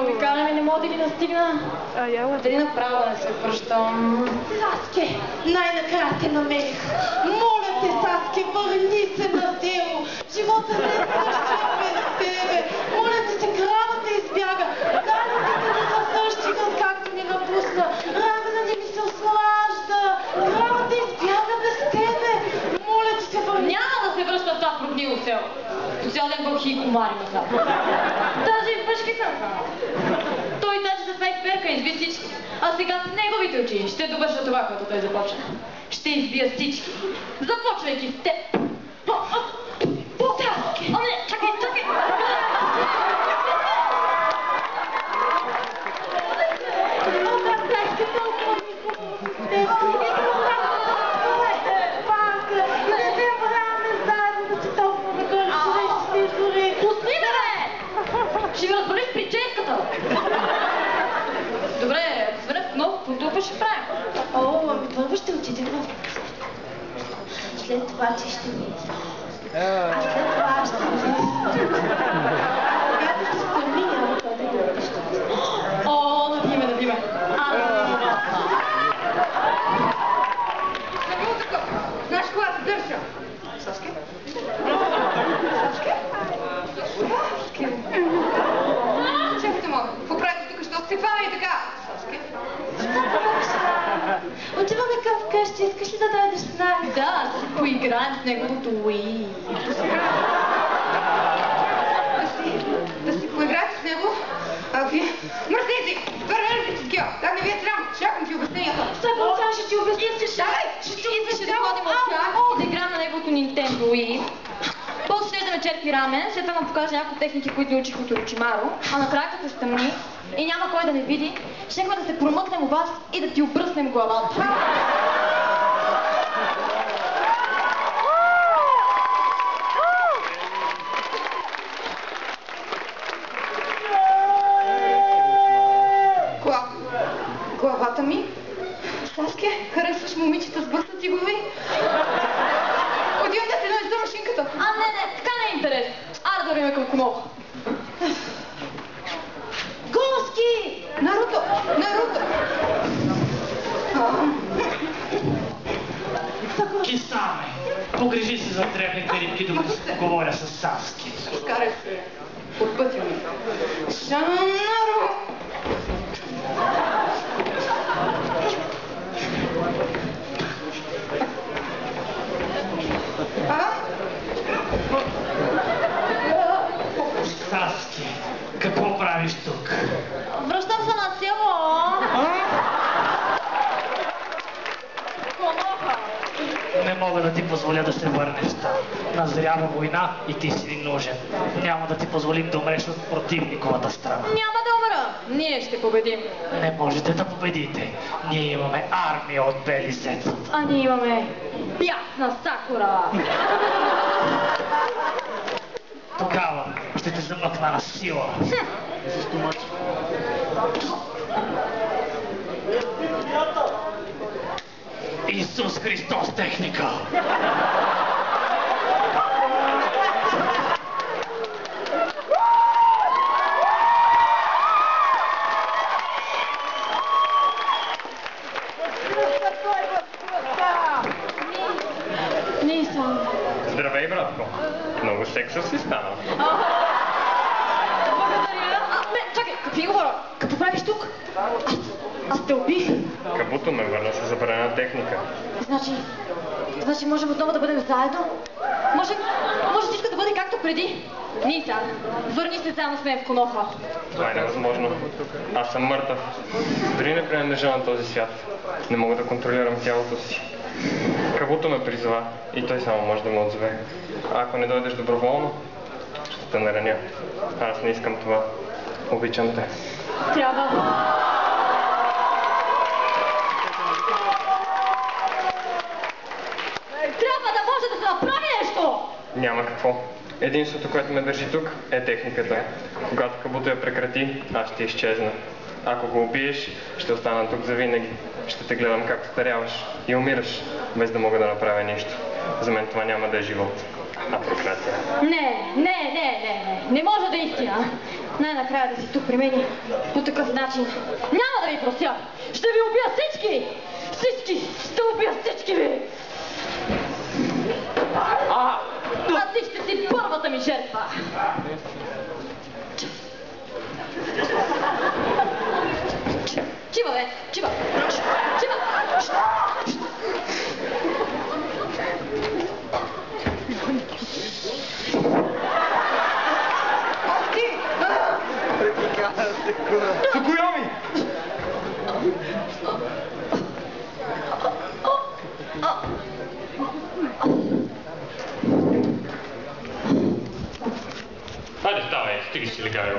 Викана ми, не мога да ги настигна. Дали направо да не се връщам. Саске, най-накрая те намерих. Моля те, Саске, върни се на дело. Живота не е същия без тебе. Моля те се, кравата избяга. Даниците не разсъщиха, както ми напусна. Рамена не ми се ослажда. Кравата избяга без тебе. Моля те се, върни. Няма да се връща в това прогнило село. По цял ден бълхи и комари ме знам. Даже и пъшките съм знам. Той даже с най-перка изби всички. А сега с неговите очи ще довърша това, което той започна. Ще избия всички. Започвайки с теб. Саске! О, не, чакай, чакай! Саске, толкова ми хубаво с теб. Не те враме заедно да си толкова ме гърши, ще се изгори. Пусни ме, бе! Ще ви разболиш прическата. Добре, ако свърнем много, какво ще правим? О, ами първо ще отидем в къща. След това ти ще ми а след това ще ми когато се стърми, няма да отиде в къщата. О, наби ме. Знаеш кога се държа? Саске? Саске? Саске? Чакайте малко. Какво правите тук? Що сте хвана и така? Саске? Отиваме към вкъщи, искаш ли да дойдеш с нами? Да, да си поиграем с неговото Уи. Да си поиграете с него? А вие? Мърсници! Върнете си такива! Как не ви е срам? Чакам ти обясненията. Сега ще ти обясня, Искаше да ходим от тях и да играем на неговото Nintendo Wii. После ще да ме черпи рамен, след това му покажа някои техники, които ни учих от Орочимаро, а накрая като се стъмни и няма кой да не види, щехме да се промъкнем у вас и да ти обръснем главата. Главата ми? Саске, харесваш момичета с бъстати глави? Отивам да се наведа машинката. Не, така не е интересно. Аре да вървим към Коноха. Госки! Наруто! Наруто! Кисаме, погрижи се за древните рибки, докато се поговоря с Саске. Скарай се от пътя ми. Шанаро! Саске, какво правиш тук? Връщам се на село. Коноха. Не мога да ти позволя да се върнеш там. Назрява война и ти си нужен. Няма да ти позволим да умреш от противниковата страна. Няма да умра. Ние ще победим. Не можете да победите. Ние имаме армия от бели сецата. А ние имаме бясна Сакура. Тогава ще те замъкна на сила. Исус Христос техника! Нисан. Здравей, братко. Много сексъс си станал. Благодаря. Чакай, какви говоря? Какво правиш тук? Аз те убих. Кабуто ме върна с забранена техника. Значи можем отново да бъдем заедно? Може всичко да бъде както преди? Нисан, върни се заедно с мен в Коноха. Това е невъзможно. Аз съм мъртъв. Дори не принадлежа на този свят. Не мога да контролирам тялото си. Кабуто ме призова и той само може да ме отзове. А ако не дойдеш доброволно, ще те нараня. Аз не искам това. Обичам те. Трябва да може да се направи нещо! Няма какво. Единството, което ме държи тук, е техниката. Когато Кабуто я прекрати, аз ще изчезна. Ако го убиеш, ще остана тук завинаги. Ще те гледам как старяваш и умираш, без да мога да направя нищо. За мен това няма да е живот, а проклятие. Не може да е истина. най-накрая да си тук при мен по такъв начин. Няма да ви простя! Ще ви убия всички! Всички! Ще убия всички ви! А ти ще си първата ми жертва! Чива, бе! Чива! Чива! Цукуйоми! Хайде, ставай, стиги си легавил.